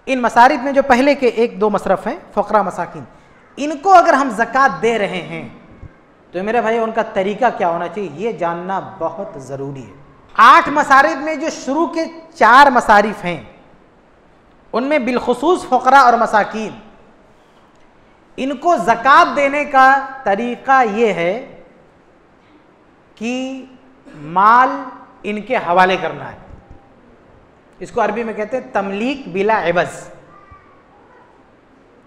इन मसारिफ में जो पहले के एक दो मसरफ हैं फ़क़रा मसाकिन, इनको अगर हम ज़कात दे रहे हैं तो मेरे भाई उनका तरीका क्या होना चाहिए ये जानना बहुत ज़रूरी है। 8 मसारिफ में जो शुरू के 4 मसारिफ हैं उनमें बिलखुसूस फ़क़रा और मसाकिन, इनको ज़कात देने का तरीका ये है कि माल इनके हवाले करना है। इसको अरबी में कहते हैं तमलीक बिला एवज़।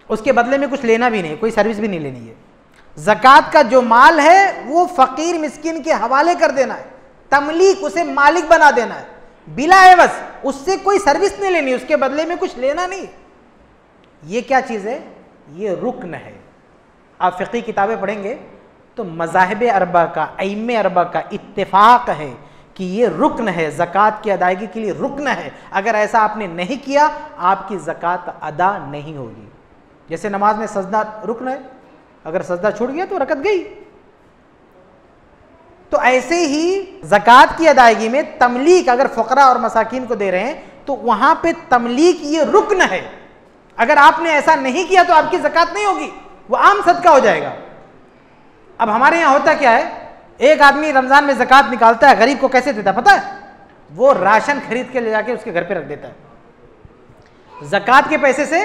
उसके बदले में कुछ लेना भी नहीं, कोई सर्विस भी नहीं लेनी है। ज़कात का जो माल है वो फ़कीर मिस्किन के हवाले कर देना है, तमलीक, उसे मालिक बना देना है, बिला एवज़, उससे कोई सर्विस नहीं लेनी, उसके बदले में कुछ लेना नहीं। ये क्या चीज़ है? ये रुक्न है। आप फ़िक़ही किताबें पढ़ेंगे तो मज़ाहिब अरबा का, अइम्मे अरबा का इत्तिफ़ाक़ है कि ये रुक्न है, ज़कात की अदायगी के लिए रुक्न है। अगर ऐसा आपने नहीं किया आपकी ज़कात अदा नहीं होगी। जैसे नमाज में सजदा रुक्न है, अगर सजदा छूट गया तो रकत गई। तो ऐसे ही ज़कात की अदायगी में तमलीक, अगर फ़क़रा और मसाकिन को दे रहे हैं तो वहां पे तमलीक ये रुक्न है। अगर आपने ऐसा नहीं किया तो आपकी ज़कात नहीं होगी, वो आम सदका हो जाएगा। अब हमारे यहाँ होता क्या है, एक आदमी रमज़ान में ज़कात निकालता है, गरीब को कैसे देता है पता है? वो राशन खरीद के ले जाके उसके घर पे रख देता है। ज़कात के पैसे से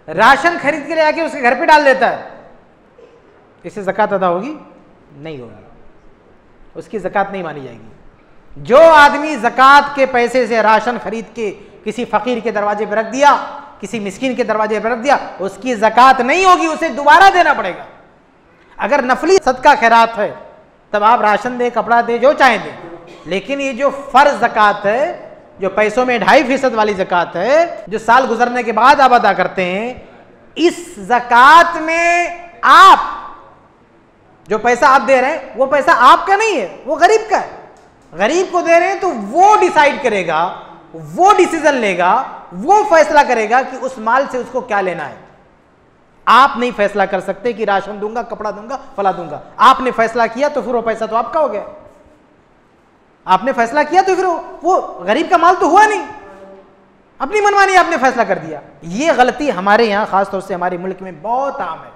राशन खरीद के ले जाके उसके घर पे डाल देता है। इससे ज़कात अदा होगी? नहीं होगी, उसकी ज़कात नहीं मानी जाएगी। जो आदमी ज़कात के पैसे से राशन खरीद के किसी फ़कीर के दरवाजे पर रख दिया, किसी मिस्किन के दरवाजे पर रख दिया, उसकी ज़कात नहीं होगी, उसे दोबारा देना पड़ेगा। अगर नफली सदका खैरात है तब आप राशन दे, कपड़ा दे, जो चाहें दे। लेकिन ये जो फ़र्ज़ ज़कात है, जो पैसों में 2.5% वाली ज़कात है, जो साल गुजरने के बाद आप अदा करते हैं, इस ज़कात में आप जो पैसा आप दे रहे हैं वो पैसा आपका नहीं है, वो गरीब का है। गरीब को दे रहे हैं तो वो डिसाइड करेगा, वो डिसीजन लेगा, वो फैसला करेगा कि उस माल से उसको क्या लेना है। आप नहीं फैसला कर सकते कि राशन दूंगा, कपड़ा दूंगा, फला दूंगा। आपने फैसला किया तो फिर वो पैसा तो आपका हो गया। आपने फैसला किया तो फिर वो गरीब का माल तो हुआ नहीं, अपनी मनमानी आपने फैसला कर दिया। ये गलती हमारे यहाँ खासतौर से हमारे मुल्क में बहुत आम है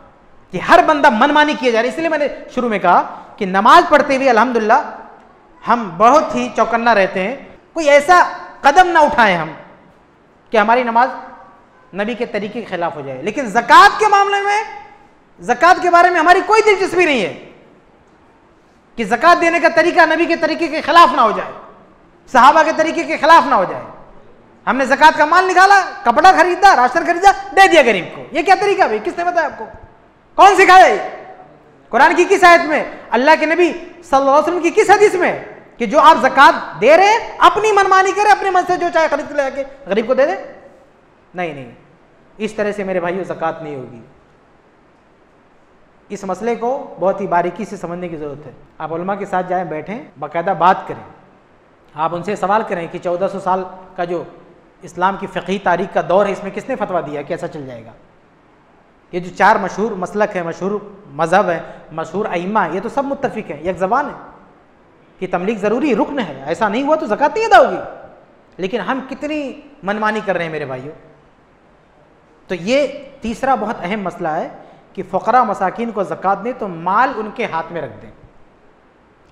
कि हर बंदा मनमानी किया जा रहा है। इसलिए मैंने शुरू में कहा कि नमाज पढ़ते हुए अल्हम्दुलिल्लाह हम बहुत ही चौकन्ना रहते हैं। कोई ऐसा कदम ना उठाएं हम कि हमारी नमाज नबी के तरीके के खिलाफ हो जाए। लेकिन ज़कात के मामले में, ज़कात के बारे में हमारी कोई दिलचस्पी नहीं है कि ज़कात देने का तरीका नबी के तरीके के खिलाफ ना हो जाए, सहाबा के तरीके के खिलाफ ना हो जाए। हमने ज़कात का माल निकाला, कपड़ा खरीदा, राशन खरीदा, दे दिया गरीब को। ये क्या तरीका भाई? किसने बताया आपको? कौन सिखाया ये? कुरान की किस आयत में? अल्लाह के नबी सल्लल्लाहु अलैहि वसल्लम की किस हदीस में कि जो आप ज़कात दे रहे हैं अपनी मनमानी करें, अपने मन से जो चाहे खरीद के ले आके गरीब को दे दे? नहीं नहीं, इस तरह से मेरे भाइयों ज़कात नहीं होगी। इस मसले को बहुत ही बारीकी से समझने की ज़रूरत है। आप उलमा के साथ जाएं, बैठें, बाकायदा बात करें, आप उनसे सवाल करें कि 1400 साल का जो इस्लाम की फ़िक़ही तारीख़ का दौर है, इसमें किसने फतवा दिया, कैसा चल जाएगा? ये जो 4 मशहूर मसलक है, मशहूर मज़हब है, मशहूर अइम्मा, ये तो सब मुत्तफ़िक़ हैं, एक ज़बान है कि तमलीक ज़रूरी रुक्न है। ऐसा नहीं हुआ तो ज़कात नहीं अदा होगी। लेकिन हम कितनी मनमानी कर रहे हैं मेरे भाइयों। तो ये तीसरा बहुत अहम मसला है कि फ़क़रा मसाकिन को ज़कात दें तो माल उनके हाथ में रख दें।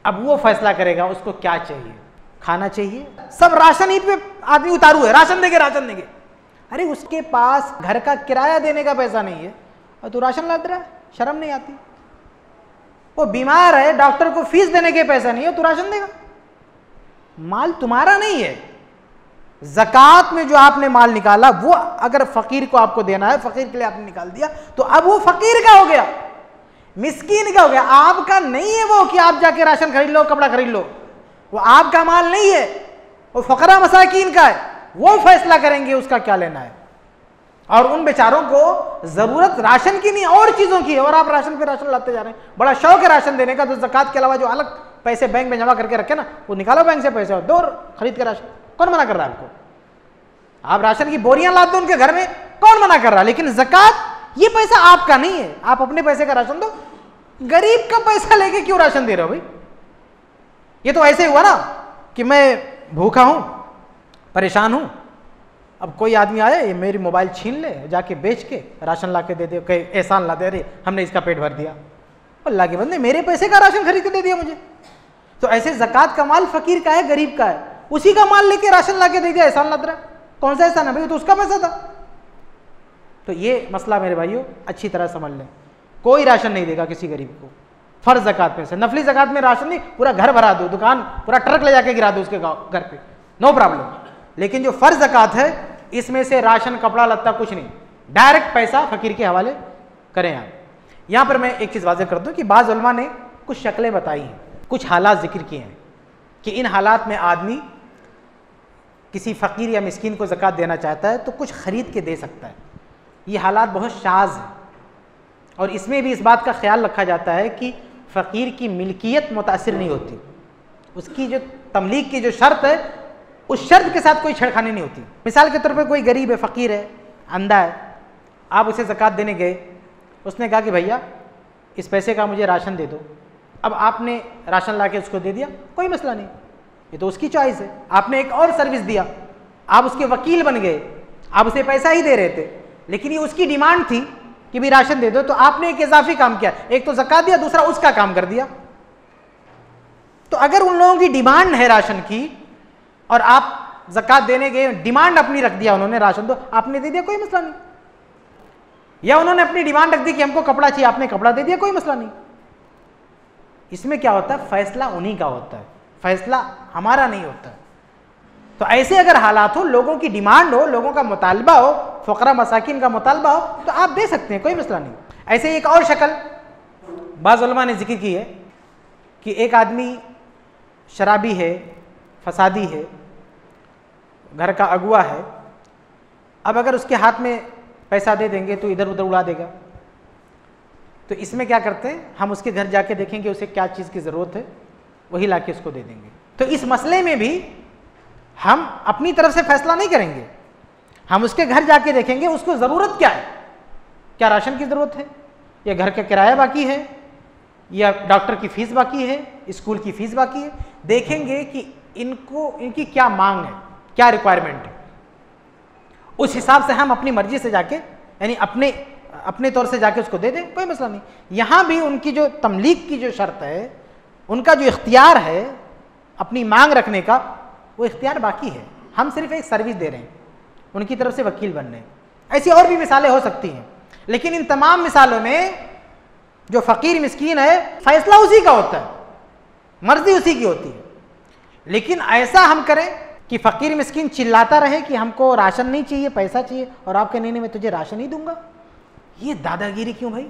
अब वो फैसला करेगा उसको क्या चाहिए, खाना चाहिए। सब राशन ईद पे आदमी उतारू है, राशन देंगे, राशन देंगे। अरे उसके पास घर का किराया देने का पैसा नहीं है और तू राशन लाद रहा है, शर्म नहीं आती? वो बीमार है, डॉक्टर को फीस देने के पैसा नहीं है, तू राशन देगा? माल तुम्हारा नहीं है। ज़कात में जो आपने माल निकाला वो अगर फ़कीर को आपको देना है, फ़कीर के लिए आपने निकाल दिया तो अब वो फ़कीर का हो गया, मिस्कीन का हो गया, आपका नहीं है। वो कि आप जाके राशन खरीद लो, कपड़ा खरीद लो, वो आपका माल नहीं है, वो फ़क़रा मसाकीन का है। वो फैसला करेंगे उसका क्या लेना है। और उन बेचारों को ज़रूरत राशन की नहीं और चीज़ों की है, और आप राशन पे राशन लाते जा रहे हैं। बड़ा शौक है राशन देने का, तो ज़कात के अलावा जो अलग पैसे बैंक में जमा करके रखे ना, वो निकालो बैंक से पैसे और दो खरीद के राशन। कौन मना कर रहा है आपको? आप राशन की बोरियां लाते हो उनके घर में, कौन मना कर रहा है? लेकिन ज़कात ये पैसा आपका नहीं है, आप अपने पैसे का राशन दो। गरीब का पैसा लेके क्यों राशन दे रहे हो भाई? ये तो ऐसे हुआ ना कि मैं भूखा हूं, परेशान हूं, अब कोई आदमी आया, ये मेरी मोबाइल छीन ले, जाके बेच के राशन ला के दे दे, कहीं एहसान ला दे, अरे हमने इसका पेट भर दिया। अल्लाह के बंदे, मेरे पैसे का राशन खरीद के दे दिया मुझे। तो ऐसे ज़कात का माल फ़कीर का है, गरीब का है, उसी का माल लेके राशन ला के दे दिया, एहसान लग रहा है। कौन सा एहसान है भाई, तो उसका पैसा था। तो ये मसला मेरे भाइयों अच्छी तरह समझ लें, कोई राशन नहीं देगा किसी गरीब को फ़र्ज ज़कात में से। नफली ज़कात में राशन नहीं, पूरा घर भरा दो, दुकान पूरा ट्रक ले जाके गिरा दो उसके घर पे, नो प्रॉब्लम। लेकिन जो फ़र्ज ज़कात है, इसमें से राशन, कपड़ा लत्ता कुछ नहीं, डायरेक्ट पैसा फ़कीर के हवाले करें आप। यहाँ पर मैं एक चीज़ वाज़ेह कर दूँ कि बाज़ उलमा ने कुछ शक्लें बताई हैं, कुछ हालात ज़िक्र किए हैं कि इन हालात में आदमी किसी फ़कीर या मिस्कीन को ज़कात देना चाहता है तो कुछ ख़रीद के दे सकता है। ये हालात बहुत शाज़ हैं और इसमें भी इस बात का ख्याल रखा जाता है कि फ़कीर की मिल्कियत मुतासिर नहीं होती, उसकी जो तमलीक की जो शर्त है उस शर्त के साथ कोई छेड़खानी नहीं होती। मिसाल के तौर पर कोई गरीब है, फ़कीर है, अंधा है, आप उसे ज़कात देने गए, उसने कहा कि भैया इस पैसे का मुझे राशन दे दो। अब आपने राशन ला के उसको दे दिया, कोई मसला नहीं, ये तो उसकी चॉइस है। आपने एक और सर्विस दिया, आप उसके वकील बन गए, आप उसे पैसा ही दे रहे थे, लेकिन ये उसकी डिमांड थी कि भी राशन दे दो, तो आपने एक इजाफी काम किया, एक तो ज़कात दिया, दूसरा उसका काम कर दिया। तो अगर उन लोगों की डिमांड है राशन की और आप ज़कात देने गए, डिमांड अपनी रख दिया उन्होंने, राशन दो, आपने दे दिया, कोई मसला नहीं। या उन्होंने अपनी डिमांड रख दी कि हमको कपड़ा चाहिए, आपने कपड़ा दे दिया, कोई मसला नहीं। इसमें क्या होता है, फैसला उन्हीं का होता है, फैसला हमारा नहीं होता है। तो ऐसे अगर हालात हो, लोगों की डिमांड हो, लोगों का मुतालबा हो, फ़क़रा मसाकिन का मुतालबा हो, तो आप दे सकते हैं, कोई मसला नहीं। ऐसे एक और शक्ल बाज़ उलमा ने जिक्र की है कि एक आदमी शराबी है, फसादी है, घर का अगुआ है, अब अगर उसके हाथ में पैसा दे देंगे तो इधर उधर उड़ा देगा। तो इसमें क्या करते हैं, हम उसके घर जाके देखेंगे उसे क्या चीज़ की ज़रूरत है, वही लाके उसको दे देंगे। तो इस मसले में भी हम अपनी तरफ से फैसला नहीं करेंगे, हम उसके घर जाके देखेंगे उसको ज़रूरत क्या है, क्या राशन की ज़रूरत है, या घर का किराया बाकी है, या डॉक्टर की फ़ीस बाकी है, स्कूल की फ़ीस बाकी है। देखेंगे कि इनकी क्या मांग है, क्या रिक्वायरमेंट है, उस हिसाब से हम अपनी मर्जी से जाके, यानी अपने तौर से जाके उसको दे दें, कोई मसला नहीं। यहाँ भी उनकी जो तमलीक की जो शर्त है, उनका जो इख्तियार है अपनी मांग रखने का, वो इख्तियार बाकी है, हम सिर्फ एक सर्विस दे रहे हैं, उनकी तरफ से वकील बन रहे हैं। ऐसी और भी मिसालें हो सकती हैं, लेकिन इन तमाम मिसालों में जो फ़कीर मिस्कीन है, फैसला उसी का होता है, मर्जी उसी की होती है। लेकिन ऐसा हम करें कि फ़कीर मिस्कीन चिल्लाता रहे कि हमको राशन नहीं चाहिए, पैसा चाहिए, और आप कहें नहीं मैं तुझे राशन ही दूंगा, ये दादागिरी क्यों भाई?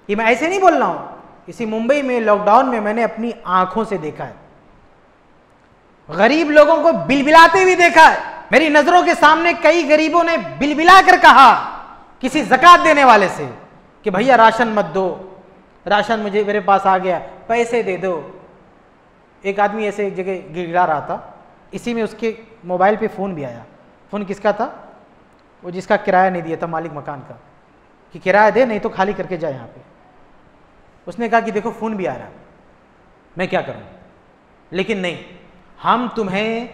ये मैं ऐसे नहीं बोल रहा हूँ, इसी मुंबई में लॉकडाउन में मैंने अपनी आंखों से देखा है, गरीब लोगों को बिलबिलाते हुए देखा है। मेरी नजरों के सामने कई गरीबों ने बिलबिला कर कहा किसी ज़कात देने वाले से कि भैया राशन मत दो, राशन मेरे पास आ गया, पैसे दे दो। एक आदमी ऐसे एक जगह गिरा रहा था, इसी में उसके मोबाइल पे फ़ोन भी आया। फ़ोन किसका था? वो जिसका किराया नहीं दिया था, मालिक मकान का, कि किराया दे नहीं तो खाली करके जाए यहाँ पे। उसने कहा कि देखो फ़ोन भी आ रहा, मैं क्या करूँ? लेकिन नहीं, हम तुम्हें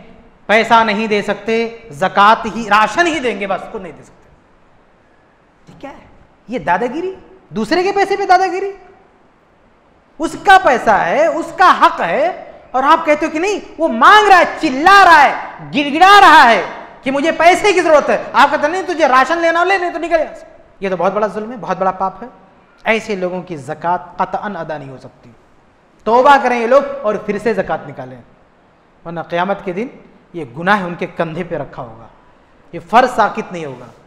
पैसा नहीं दे सकते, ज़कात ही, राशन ही देंगे, बस खुद नहीं दे सकते। क्या है ये दादागिरी? दूसरे के पैसे पे दादागिरी? उसका पैसा है, उसका हक है, और आप कहते हो कि नहीं, वो मांग रहा है, चिल्ला रहा है, गिड़गिड़ा रहा है कि मुझे पैसे की जरूरत है। आप कहते नहीं तुझे राशन लेना ले, नहीं तो निकल। ये तो बहुत बड़ा जुल्म है, बहुत बड़ा पाप है। ऐसे लोगों की ज़कात क़तअन अदा नहीं हो सकती। तौबा करें ये लोग और फिर से ज़कात निकालें, वरना क़यामत के दिन ये गुनाह उनके कंधे पे रखा होगा, ये फ़र्ज साकित नहीं होगा।